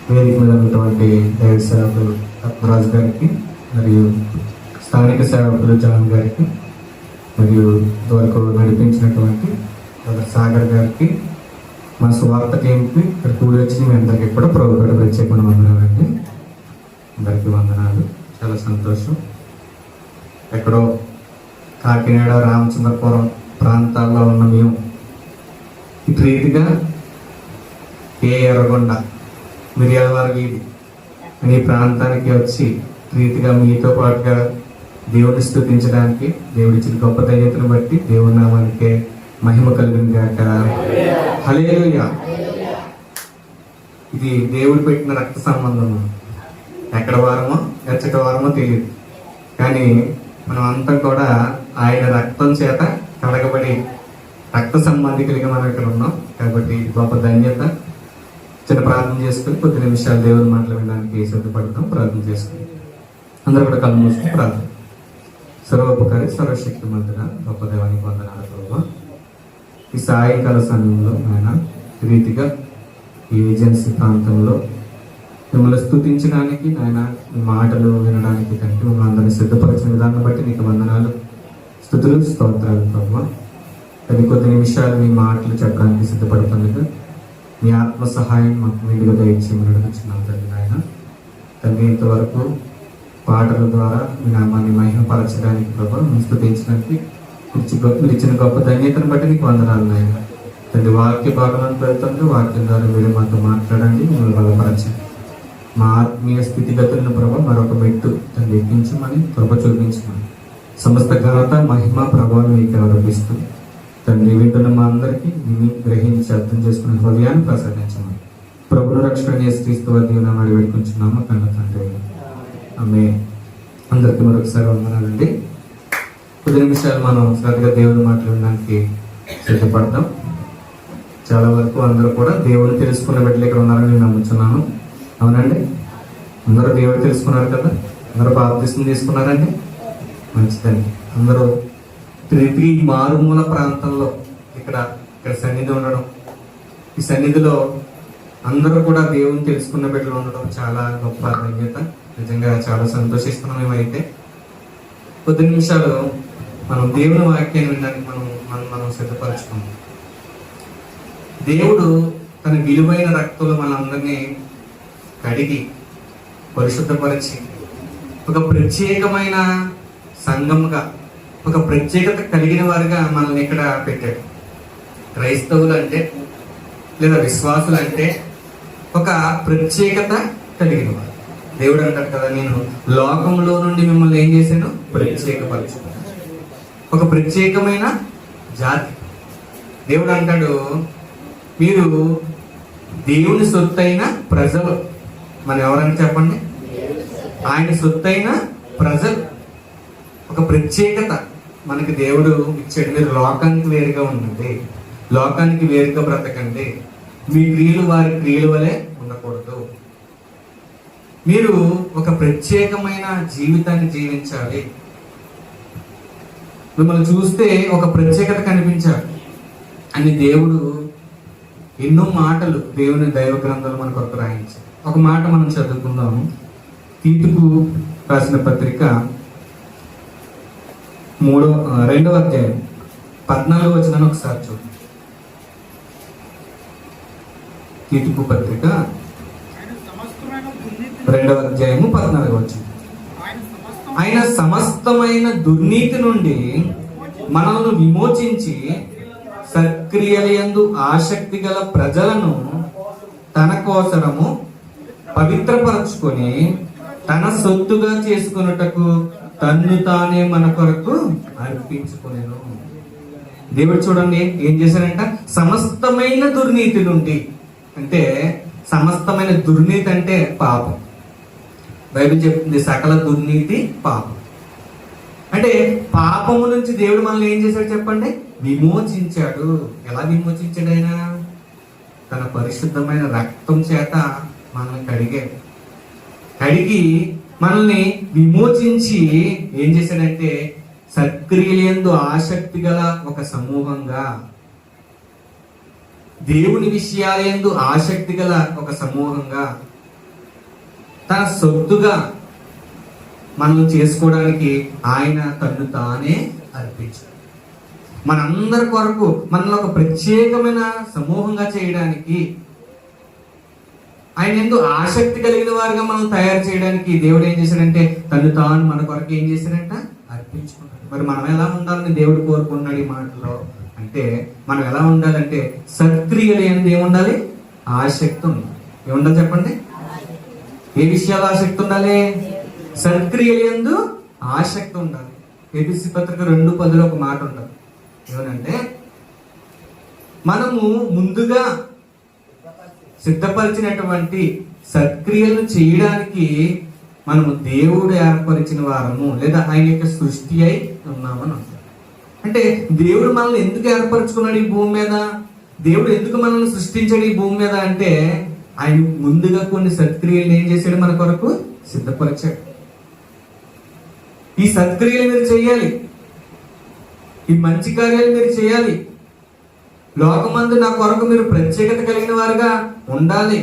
వేదిక మీద ఉన్నటువంటి దైవ సేవకులు పద్మరాజు గారికి, మరియు స్థానిక సేవకులు జాన్ గారికి, మరియు ఇంతవరకు నడిపించినటువంటి సాగర్ గారికి, మన సువార్త టీంకి ఇక్కడ కూడి వచ్చి మీ అందరికీ కూడా ప్రభుత్వ ప్రత్యేకమైన వందనాలండి. అందరికీ వందనాలు. చాలా సంతోషం. ఎక్కడో కాకినాడ, రామచంద్రపురం ప్రాంతాల్లో ఉన్న మేము ఇటు రీతిగా ఎర్రగొండ, మిర్యాలవారి వీధి ఈ ప్రాంతానికి వచ్చి రీతిగా మీతో పాటుగా దేవుడిని స్తుతించడానికి, దేవుడిచ్చిన గొప్ప ధన్యతను బట్టి దేవుడి నామానికి మహిమ కలిగిన గాక. హల్లెలూయా. ఇది దేవుడు పెట్టిన రక్త సంబంధము. ఎక్కడ వారమో ఎచ్చటి వారమో తెలియదు, కానీ మనం అంతా కూడా ఆయన రక్తం చేత కడగబడి రక్త సంబంధికులుగా మనం ఇక్కడ ఉన్నాం. కాబట్టి గొప్ప ధన్యత. చిన్న ప్రార్థన చేసుకుని కొద్ది నిమిషాలు దేవుని మాటలు వినడానికి సిద్ధపడతాం. ప్రార్థన చేసుకుని అందరూ కూడా కళ్ళు మూసుకుని ప్రార్థన. సర్వోపకారి సర్వశక్తి మంతుడ గొప్ప దేవానికి వందనాలు ప్రభువా. ఈ సాయంకాల సమయంలో ఆయన రీతిగా ఈ ఏజెన్సీ ప్రాంతంలో మిమ్మల్ని స్తుతించడానికి, ఆయన మాటలు వినడానికి కంటే మిమ్మల్ని అందరినీ సిద్ధపరిచిన విధానం బట్టి నీకు వందనాలు, స్తుతులు, స్తోత్రాలు ప్రభువా. కానీ కొద్ది నిమిషాలు మీ మాటలు చెప్పడానికి సిద్ధపడుతుండగా మీ ఆత్మ సహాయం మాకు వీలుగా దయచేయమని అడుగుతున్నాం తండ్రి. ఆయన తండ్రి ఇంతవరకు పాటల ద్వారా మీ నామాన్ని మహిమపరచడానికి ప్రభావ మేము స్తుతించడానికి మీరు ఇచ్చిన గొప్ప ధన్యతను బట్టి నీకు వందనాలు నాయన. తండ్రి వాక్య భాగంలో పెడుతుంటే వాక్యం ద్వారా మీరు మాతో మాట్లాడండి, మిమ్మల్ని బలపరచండి. మా ఆత్మీయ స్థితిగతులను ప్రభావ మరొక మెట్టు తండ్రి ఎక్కించమని ప్రభ చూపించమని సమస్త ఘనత, మహిమ, ప్రభావం మీకు ఆరోపిస్తూ తండ్రి వింటున్న మా అందరికీ విని గ్రహించి అర్థం చేసుకునే హృదయాన్ని ప్రసాదించమని ప్రభుల రక్షణ క్రీస్తు వర్గీనామాడి వేడుకుంటున్నాము కన్న తండ్రి. ఆమె అందరికీ మరొకసారి వందనాలండి. కొద్ది నిమిషాలు మనం శ్రద్ధగా దేవుని మాట్లాడడానికి సిద్ధపడతాం. చాలా వరకు అందరూ కూడా దేవుడిని తెలుసుకున్న బిడ్డలు ఇక్కడ ఉన్నారని నేను నమ్ముతున్నాను. అవునండి, అందరూ దేవుడు తెలుసుకున్నారు కదా. అందరూ బాప్తిస్మం తీసుకున్నారండి. మంచిదండి. అందరూ తిరిగి మారుమూల ప్రాంతంలో ఇక్కడ సన్నిధి ఉండడం, ఈ సన్నిధిలో అందరూ కూడా దేవుని తెలుసుకున్న బిడ్డలు ఉండడం చాలా గొప్ప ధన్యత. నిజంగా చాలా సంతోషిస్తున్నాం. మేమైతే కొద్ది నిమిషాలు మనం దేవుని వాక్యాన్ని వినడానికి మనం సిద్ధపరచుకున్నాం. దేవుడు తన విలువైన రక్తంలో మనందరినీ కడిగి పరిశుద్ధపరిచి ఒక ప్రత్యేకమైన సంఘముగా, ఒక ప్రత్యేకత కలిగిన వారిగా మనల్ని ఇక్కడ పెట్టాడు. క్రైస్తవులు అంటే లేదా విశ్వాసులు అంటే ఒక ప్రత్యేకత కలిగిన వారు. దేవుడు అంటాడు కదా, నేను లోకంలో నుండి మిమ్మల్ని ఏం చేశాను, ప్రత్యేకపరచుకున్నాను. ఒక ప్రత్యేకమైన జాతి. దేవుడు అంటాడు, మీరు దేవుని సొత్తైన ప్రజలు. మనం ఎవరని చెప్పండి, ఆయన సొత్తైన ప్రజలు. ఒక ప్రత్యేకత మనకి దేవుడు ఇచ్చాడు. మీరు లోకానికి వేరుగా ఉండండి, లోకానికి వేరుగా బ్రతకండి, మీ క్రియలు వారి క్రియల వలె ఉండకూడదు, మీరు ఒక ప్రత్యేకమైన జీవితాన్ని జీవించాలి. మిమ్మల్ని చూస్తే ఒక ప్రత్యేకత కనిపించాలి అని దేవుడు ఎన్నో మాటలు దేవుని దైవ గ్రంథాలు మన కొరకు రాయించారు. ఒక మాట మనం చదువుకుందాము. తీతుకు రాసిన పత్రిక 2వ అధ్యాయం 14వ వచనాన్ని ఒకసారి చూడండి. తీతుకు పత్రిక 2వ అధ్యాయము 14వ వచనం. ఆయన సమస్తమైన దుర్నీతి నుండి మనల్ని విమోచించి సక్రియలయందు ఆసక్తి గల ప్రజలను తన కోసరము పవిత్రపరచుకొని తన సొత్తుగా చేసుకున్నటకు తన్ను తానే మన కొరకు అర్పించుకునేను. దేవుడు చూడండి ఏం చేశారంట, సమస్తమైన దుర్నీతి నుండి. అంటే సమస్తమైన దుర్నీతి అంటే పాపం. బైబిల్ చెప్తుంది సకల దుర్నీతి పాపం. అంటే పాపము నుంచి దేవుడు మనల్ని ఏం చేశాడు చెప్పండి, విమోచించాడు. ఎలా విమోచించాడు ఆయన? తన పరిశుద్ధమైన రక్తం చేత మనల్ని కడిగి మనల్ని విమోచించి ఏం చేశాడంటే సక్రియలందు ఆసక్తి గల ఒక సమూహంగా, దేవుని విషయాలందు ఆసక్తి గల ఒక సమూహంగా తన సొత్తుగా మనం చేసుకోవడానికి ఆయన తను తానే అర్పించాడు. మనందరి కొరకు మనల్ని ఒక ప్రత్యేకమైన సమూహంగా చేయడానికి, ఆయన ఎందు ఆసక్తి కలిగిన వారుగా మనం తయారు చేయడానికి దేవుడు ఏం చేశాడంటే తను తాను మన కొరకు ఏం చేశాడంట? అర్పించుకున్నాడు. మరి మనం ఎలా ఉండాలని దేవుడు కోరుకున్నాడు ఈ మాటలో అంటే, మనం ఎలా ఉండాలంటే సత్క్రియలు ఏంది ఏముండాలి? ఆసక్తి ఉండాలి. ఏముండాలి చెప్పండి? ఏ విషయాలు ఆసక్తి ఉండాలి? సత్క్రియలు యందు ఆసక్తి ఉండాలి. ఎఫెసీ పత్రిక 2:10 ఒక మాట ఉంటుంది. ఏమనంటే, మనము ముందుగా సిద్ధపరిచినటువంటి సత్క్రియలను చేయడానికి మనము దేవుడు ఏర్పరిచిన వారము, లేదా ఆయన యొక్క సృష్టి అయి ఉన్నామని అంటారు. అంటే దేవుడు మనల్ని ఎందుకు ఏర్పరచుకున్నాడు ఈ భూమి మీద? దేవుడు ఎందుకు మనల్ని సృష్టించాడు ఈ భూమి మీద అంటే, ఆయన ముందుగా కొన్ని సత్క్రియలు ఏం చేశాడు? మన కొరకు సిద్ధపరిచాడు. ఈ సత్క్రియలు మీరు చేయాలి, ఈ మంచి కార్యాలు మీరు చేయాలి, లోకమందు నా కొరకు మీరు ప్రత్యేకత కలిగిన వారుగా ఉండాలి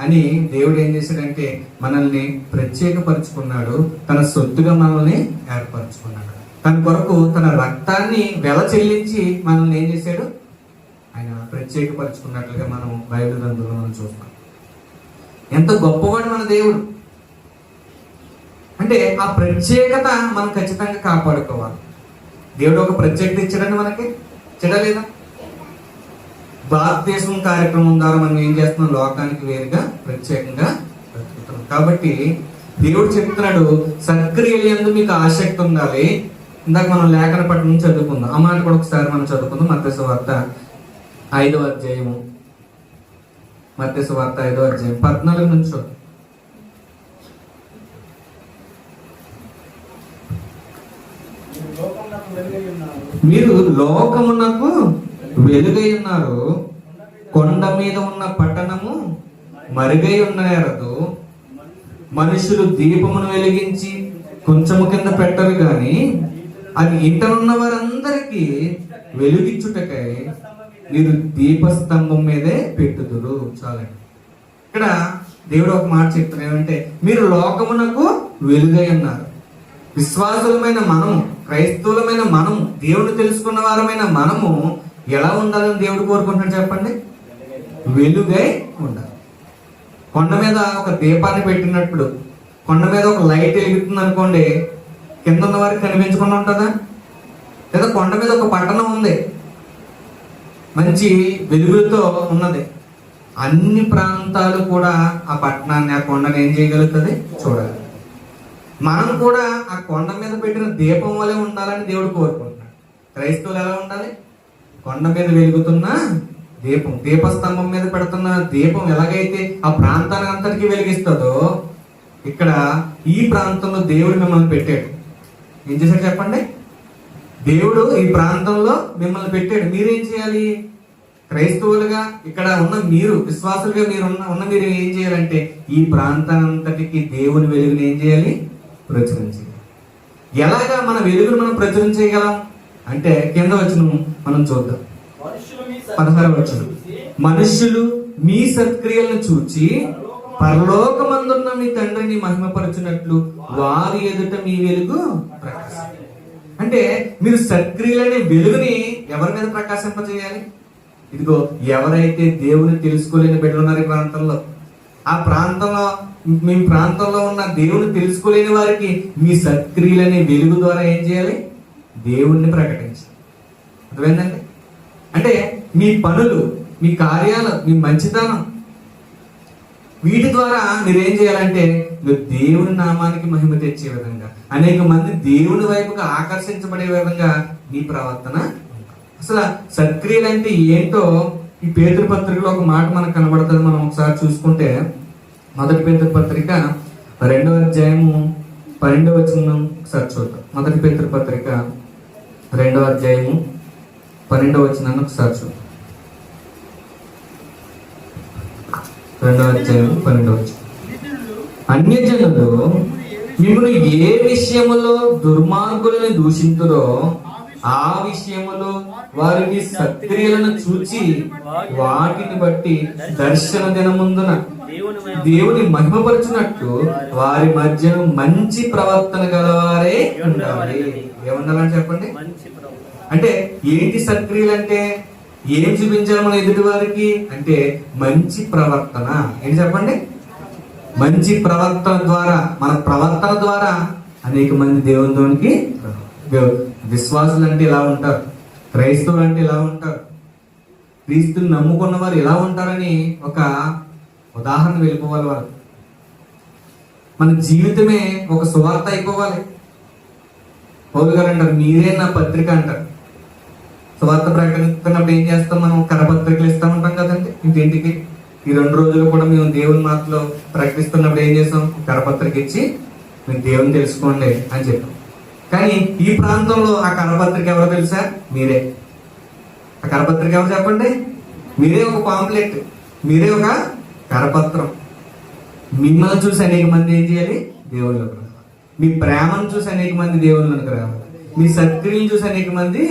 అని దేవుడు ఏం చేశాడంటే మనల్ని ప్రత్యేకపరుచుకున్నాడు. తన సొత్తుగా మనల్ని ఏర్పరచుకున్నాడు. తన కొరకు తన రక్తాన్ని వెల చెల్లించి మనల్ని ఏం చేశాడు? ఆయన ప్రత్యేకపరుచుకున్నట్లుగా మనం బైబిల్ గ్రంథంలో మనం చూస్తాం. ఎంత గొప్పవాడు మన దేవుడు అంటే, ఆ ప్రత్యేకత మనం ఖచ్చితంగా కాపాడుకోవాలి. దేవుడు ఒక ప్రత్యేకత ఇచ్చాడండి మనకి, చెడలేదా? భారతదేశం కార్యక్రమం ద్వారా మనం ఏం చేస్తున్నాం? లోకానికి వేరుగా ప్రత్యేకంగా బ్రతుకుతున్నాం. కాబట్టి దేవుడు చెప్తున్నాడు సత్క్రియలు యందు మీకు ఆసక్తి ఉండాలి. ఇందాక మనం లేఖన పట్టణం చదువుకుందాం. ఆ మాట కూడా ఒకసారి మనం చదువుకుందాం. మత్తయి సువార్త 5వ అధ్యాయము, మత్తయి సువార్త 5వ అధ్యాయం 14 నుంచి. మీరు లోకమునకు వెలుగై ఉన్నారు, కొండ మీద ఉన్న పట్టణము మరుగై ఉన్నరదు. మనుషులు దీపమును వెలిగించి కొంచెము కింద పెట్టరు గాని అది ఇంటనున్న వారందరికీ వెలుగిచ్చుటకై మీరు దీపస్తంభం మీదే పెట్టుదురు. చాలండి. ఇక్కడ దేవుడు ఒక మాట చెప్తున్నారు. ఏమంటే, మీరు లోకమునకు వెలుగై ఉన్నారు. విశ్వాసులమైన మనము, క్రైస్తవులమైన మనము, దేవుడు తెలుసుకున్న వారమైన మనము ఎలా ఉండాలని దేవుడు కోరుకుంటున్నాడు చెప్పండి? వెలుగై ఉండాలి. కొండ మీద ఒక దీపాన్ని పెట్టినప్పుడు, కొండ మీద ఒక లైట్ వెలుగుతుంది అనుకోండి, కింద ఉన్న వారికి కనిపించకుండా ఉంటుందా? లేదా కొండ మీద ఒక పట్టణం ఉంది, మంచి వెలుగులతో ఉన్నది, అన్ని ప్రాంతాలు కూడా ఆ పట్టణాన్ని, ఆ కొండని ఏం చేయగలుగుతుంది? చూడాలి. మనం కూడా ఆ కొండ మీద పెట్టిన దీపం వలె ఉండాలని దేవుడు కోరుకుంటున్నాడు. క్రైస్తవులు ఎలా ఉండాలి? కొండ మీద వెలుగుతున్న దీపం, దీపస్తంభం మీద పెడుతున్న దీపం ఎలాగైతే ఆ ప్రాంతానికి అంతటికీ వెలిగిస్తుందో, ఇక్కడ ఈ ప్రాంతంలో దేవుడు మిమ్మల్ని పెట్టాడు. ఏం చేశాడు చెప్పండి? దేవుడు ఈ ప్రాంతంలో మిమ్మల్ని పెట్టాడు. మీరేం చేయాలి? క్రైస్తవులుగా ఇక్కడ ఉన్న మీరు, విశ్వాసులుగా మీరు ఉన్న మీరు ఏం చేయాలంటే ఈ ప్రాంతానంతటికి దేవుని వెలుగుని ఏం చేయాలి? ప్రచురించాలి. ఎలాగా మన వెలుగును మనం ప్రచురించగలం అంటే కింద వచనం మనం చూద్దాం. 16వ వచనం, మనుష్యులు మీ సత్క్రియలను చూచి పరలోకమందున్న మీ తండ్రిని మహిమపరచునట్లు వారి ఎదుట మీ వెలుగు ప్రకాశించాలి. అంటే మీరు సత్క్రియలనే వెలుగుని ఎవరి మీద ప్రకాశింపజేయాలి? ఇదిగో ఎవరైతే దేవుని తెలుసుకోలేని బిడ్డలు ఉన్నారు ఈ ప్రాంతంలో, ఆ ప్రాంతంలో, మీ ప్రాంతంలో ఉన్న దేవుని తెలుసుకోలేని వారికి మీ సత్క్రియలనే వెలుగు ద్వారా ఏం చేయాలి? దేవుణ్ణి ప్రకటించాలి. అర్థమైందండి? అంటే మీ పనులు, మీ కార్యాలు, మీ మంచితనం, వీటి ద్వారా మీరు ఏం చేయాలంటే మీరు దేవుని నామానికి మహిమ తెచ్చే విధంగా, అనేక మంది దేవుని వైపుగా ఆకర్షించబడే విధంగా మీ ప్రవర్తన. అసలు సత్క్రియలు అంటే ఏంటో ఈ పేతురు పత్రికలో ఒక మాట మనకు కనబడుతుంది. మనం ఒకసారి చూసుకుంటే, మొదటి పేతురు పత్రిక 2వ అధ్యాయము 12వ వచనం ఒకసారి చూద్దాం. మొదటి పేతురు పత్రిక 2వ అధ్యాయము 12వ వచనాన్ని ఒకసారి చూద్దాం. 2వ అధ్యాయం 12వ వచనం, అన్యజనులు మిమ్మల్ని ఏ విషయములో దుర్మార్గులను దూషింతురో ఆ విషయములో వారిని సత్క్రియలను చూచి వాటిని బట్టి దర్శన దినముందున దేవుని మహిమపరచునట్లు వారి మధ్యను మంచి ప్రవర్తన గలవారే ఉండాలి. ఏముండాలని చెప్పండి. అంటే ఏంటి సత్క్రియలు అంటే? ఏం చూపించాలి మన ఎదుటి వారికి అంటే మంచి ప్రవర్తన. ఏంటి చెప్పండి? మంచి ప్రవర్తన ద్వారా, మన ప్రవర్తన ద్వారా అనేక మంది దేవునిలోనికి, విశ్వాసులు అంటే ఇలా ఉంటారు, క్రైస్తవులు అంటే ఇలా ఉంటారు, క్రీస్తుని నమ్ముకున్న వారు ఇలా ఉంటారని ఒక ఉదాహరణ వెళ్ళిపోవాలి. వాళ్ళు మన జీవితమే ఒక సువార్త అయిపోవాలి. పౌలు గారు అంటారు, మీరే నా పత్రిక అంటారు. సువార్త ప్రకటిస్తున్నప్పుడు ఏం చేస్తాం? మనం కరపత్రికలు ఇస్తా ఉంటాం కదండి ఇంటింటికి. ఈ 2 రోజులు కూడా మేము దేవుని మాటలో ప్రకటిస్తున్నప్పుడు ఏం చేస్తాం? కరపత్రిక ఇచ్చి మీరు దేవుని తెలుసుకోండి అని చెప్పాం. కానీ ఈ ప్రాంతంలో ఆ కరపత్రిక ఎవరో తెలుసా? మీరే. ఆ కరపత్రిక ఎవరు చెప్పండి? మీరే ఒక పాంప్లెట్, మీరే ఒక కరపత్రం. మిమ్మల్ని చూసి అనేక మంది ఏం చేయాలి? దేవుళ్ళలోకి రావాలి. మీ ప్రేమను చూసి అనేక మంది దేవుళ్ళలోకి రావాలి. మీ సత్క్రియలను చూసి అనేక మంది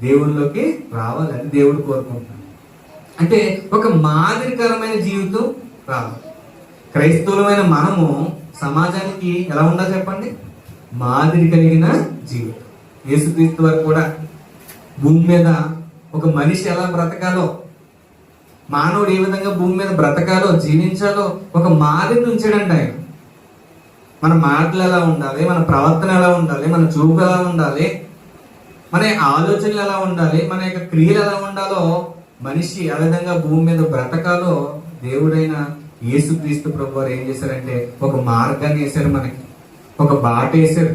దేవుళ్ళలోకి రావాలని దేవుడు కోరుకుంటున్నాడు. అంటే ఒక మాదిరికరమైన జీవితం రావాలి. క్రైస్తవులమైన మనము సమాజానికి ఎలా ఉండాలి చెప్పండి? మాదిరి కలిగిన జీవితం. యేసుక్రీస్తు వారు కూడా భూమి మీద ఒక మనిషి ఎలా బ్రతకాలో, మానవుడు ఏ విధంగా భూమి మీద బ్రతకాలో, జీవించాలో ఒక మాదిరిని ఉంచాడంట ఆయన. మన మాటలు ఎలా ఉండాలి, మన ప్రవర్తన ఎలా ఉండాలి, మన చూపు ఎలా ఉండాలి, మన ఆలోచనలు ఎలా ఉండాలి, మన యొక్క క్రియలు ఎలా ఉండాలో, మనిషి ఆ విధంగా భూమి మీద బ్రతకాలో దేవుడైన యేసుక్రీస్తు ప్రభు వారు ఏం చేశారంటే ఒక మార్గాన్ని వేశారు, మనకి ఒక బాట వేశారు.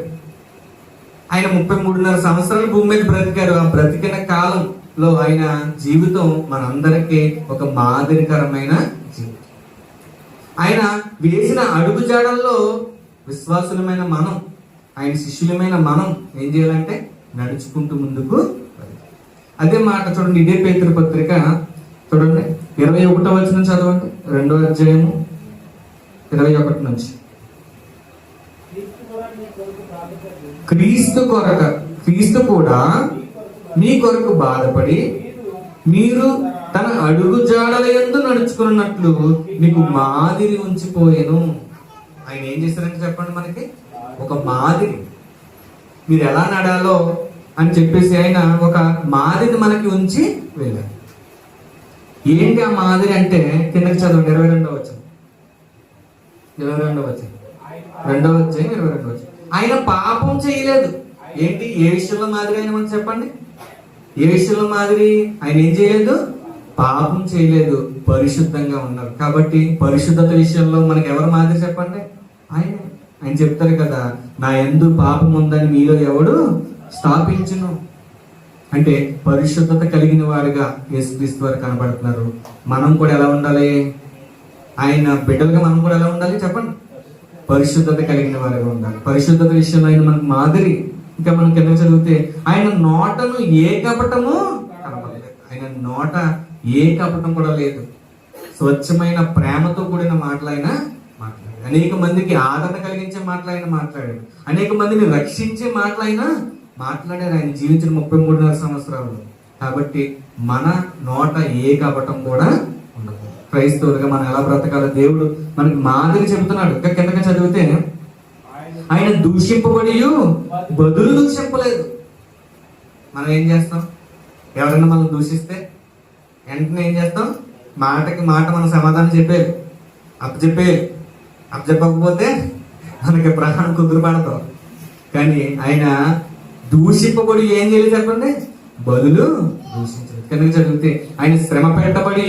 ఆయన 33.5 సంవత్సరాలు భూమి మీద బ్రతికారు. ఆ బ్రతికిన కాలంలో ఆయన జీవితం మనందరికీ ఒక మాదిరికరమైన జీవితం. ఆయన వేసిన అడుగుజాడల్లో విశ్వాసులమైన మనం, ఆయన శిష్యులమైన మనం ఏం చేయాలంటే నడుచుకుంటూ ముందుకు. అదే మాట చూడండి, ఇదే పేతురు పత్రిక చూడండి 21వ వచనం చదవండి. 2వ అధ్యాయము 21 నుంచి. క్రీస్తు కూడా మీ కొరకు బాధపడి మీరు తన అడుగు జాడల యందు నడుచుకున్నట్లు మీకు మాదిరి ఉంచిపోయాను. ఆయన ఏం చేశారంటే చెప్పండి, మనకి ఒక మాదిరి, మీరు ఎలా నడాలో అని చెప్పేసి ఆయన ఒక మాదిరిని మనకి ఉంచి వెళ్ళారు. ఏంటి ఆ మాదిరి అంటే? కిందకి చదవండి 22వ వచనం. 22వ వచనం, 2వ అధ్యాయం 22వ వచనం. ఆయన పాపం చేయలేదు. ఏంటి? ఏ విషయంలో మాదిరి ఆయన మనకు చెప్పండి? ఏ విషయంలో మాదిరి? ఆయన ఏం చేయలేదు? పాపం చేయలేదు, పరిశుద్ధంగా ఉన్నారు. కాబట్టి పరిశుద్ధత విషయంలో మనకి ఎవరు మాదిరి చెప్పండి? ఆయన చెప్తారు కదా, నా యందు పాపం ఉందని మీలో ఎవడు స్థాపించును. అంటే పరిశుద్ధత కలిగిన వారుగా యేసుక్రీస్తు వారు కనబడుతున్నారు. మనం కూడా ఎలా ఉండాలి? ఆయన బిడ్డలుగా మనం కూడా ఎలా ఉండాలి చెప్పండి? పరిశుద్ధత కలిగిన వారుగా ఉండాలి. పరిశుద్ధత విషయంలో ఆయన మనకు మాదిరి. ఇంకా మనం కింద చదివితే ఆయన నోటను ఏ కపటము కనబడలేదు. ఆయన నోట ఏ కపటం కూడా లేదు. స్వచ్ఛమైన ప్రేమతో కూడిన మాటలైన మాట్లాడాడు. అనేక మందికి ఆదరణ కలిగించే మాటలైన మాట్లాడాడు. అనేక మందిని రక్షించే మాటలైన మాట్లాడారు ఆయన జీవించిన 33.5 సంవత్సరాలు. కాబట్టి మన నోట ఏ కపటం కూడా ఉండదు. క్రైస్తవులుగా మనం ఎలా బ్రతకాలో దేవుడు మనకి మాదిరి చెబుతున్నాడు. ఇంకా కిందగా చదివితే ఆయన దూషింపబడి బదులు దూషింపలేదు. మనం ఏం చేస్తాం? ఎవరైనా మనం దూషిస్తే వెంటనే ఏం చేస్తాం? మాటకి మాట మనం సమాధానం చెప్పేది, అప్పచెప్పకపోతే మనకి ప్రాణం కుదురు పడతాం. కానీ ఆయన దూషింపబడి ఏం చేయలేదు చెప్పండి? బదులు దూషించలేదు. కిందకి చదివితే ఆయన శ్రమ పెట్టబడి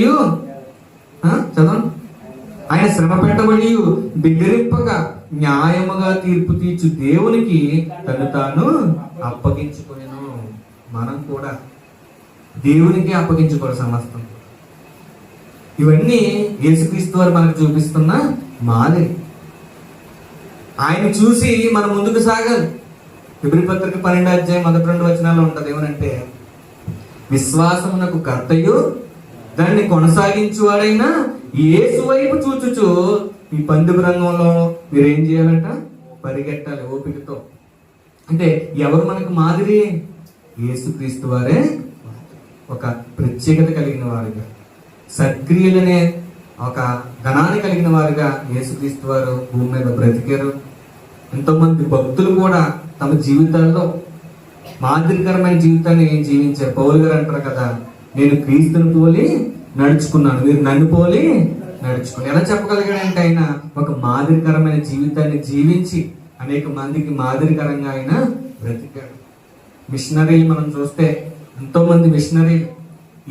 చదవండి, ఆయన శ్రమ పెట్టబడి బిడ్డరింపగా న్యాయముగా తీర్పు తీర్చు దేవునికి తను తాను అప్పగించుకొనెను. మనం కూడా దేవునికి అప్పగించుకోవాలి సమస్తం. ఇవన్నీ యేసుక్రీస్తు వారు మనకు చూపిస్తున్న మాదిరి. ఆయన చూసి మనం ముందుకు సాగాలి. హెబ్రీ పత్రిక 12వ అధ్యాయం 1-2 వచనాల్లో ఉంటది. ఏమనంటే, విశ్వాసమునకు కర్తయు దాన్ని కొనసాగించువాడైనా యేసు వైపు చూచుచు ఈ పందెపు రంగంలో మీరేం చేయాలంట? పరిగెట్టాలి ఓపికతో. అంటే ఎవరు మనకు మాదిరి? యేసుక్రీస్తు వారే ఒక ప్రత్యేకత కలిగిన వారిగా, సత్క్రియలనే ఒక ధనాన్ని కలిగిన వారుగా యేసుక్రీస్తు వారు భూమి మీద బ్రతికారు. ఎంతోమంది భక్తులు కూడా తమ జీవితాల్లో మాదిరికరమైన జీవితాన్ని జీవించారు. పౌలు గారు అంటారు కదా, నేను క్రీస్తుని పోలి నడుచుకున్నాను, మీరు నన్ను పోలి నడుచుకున్నాను. ఎలా చెప్పగలిగాడంటే ఆయన ఒక మాదిరికరమైన జీవితాన్ని జీవించి అనేక మందికి మాదిరికరంగా ఆయన బ్రతికాడు. మిషనరీలు మనం చూస్తే ఎంతో మంది మిషనరీలు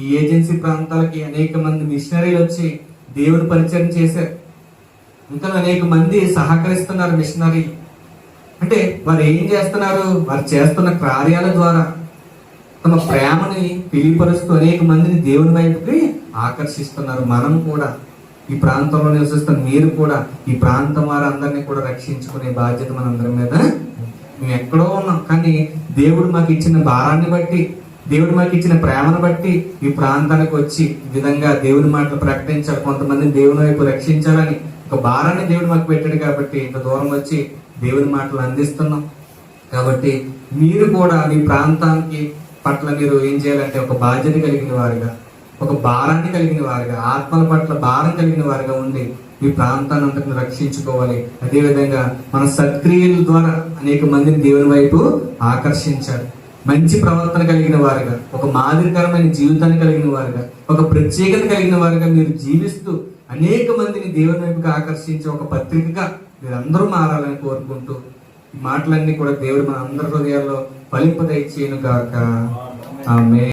ఈ ఏజెన్సీ ప్రాంతాలకి అనేక మంది మిషనరీలు వచ్చి దేవుని పరిచయం చేశారు. ఇంకా అనేక మంది సహకరిస్తున్నారు మిషనరీలు. అంటే వారు ఏం చేస్తున్నారు? వారు చేస్తున్న కార్యాల ద్వారా తమ ప్రేమని తెలియపరుస్తూ అనేక మందిని దేవుని వైపుకి ఆకర్షిస్తున్నారు. మనం కూడా ఈ ప్రాంతంలో నివసిస్తున్న మీరు కూడా ఈ ప్రాంతం వారందరినీ కూడా రక్షించుకునే బాధ్యత మనందరి మీద. మేము ఎక్కడో ఉన్నాం, కానీ దేవుడు మాకు ఇచ్చిన భారాన్ని బట్టి, దేవుడు మాకు ఇచ్చిన ప్రేమను బట్టి ఈ ప్రాంతానికి వచ్చి ఈ విధంగా దేవుని మాటలు ప్రకటించాలి, కొంతమందిని దేవుని వైపు రక్షించాలని ఒక భారాన్ని దేవుడు మాకు పెట్టాడు. కాబట్టి ఇంత దూరం వచ్చి దేవుని మాటలు అందిస్తున్నాం. కాబట్టి మీరు కూడా మీ ప్రాంతానికి పట్ల మీరు ఏం చేయాలంటే ఒక బాధ్యత కలిగిన వారుగా, ఒక భారాన్ని కలిగిన వారుగా, ఆత్మల పట్ల భారం కలిగిన వారుగా ఉండి మీ ప్రాంతాన్ని అంతటిని రక్షించుకోవాలి. అదేవిధంగా మన సత్క్రియల ద్వారా అనేక మందిని దేవుని వైపు ఆకర్షించాలి. మంచి ప్రవర్తన కలిగిన వారుగా, ఒక మాదిరికరమైన జీవితాన్ని కలిగిన వారుగా, ఒక ప్రత్యేకత కలిగిన వారుగా మీరు జీవిస్తూ అనేక మందిని దేవుని వైపుకి ఆకర్షించే ఒక పత్రికగా మీరందరూ మారాలని కోరుకుంటూ ఈ మాటలన్నీ కూడా దేవుడు మన అందరి హృదయాల్లో ఫలింపదయచేయును గాక. ఆమేన్.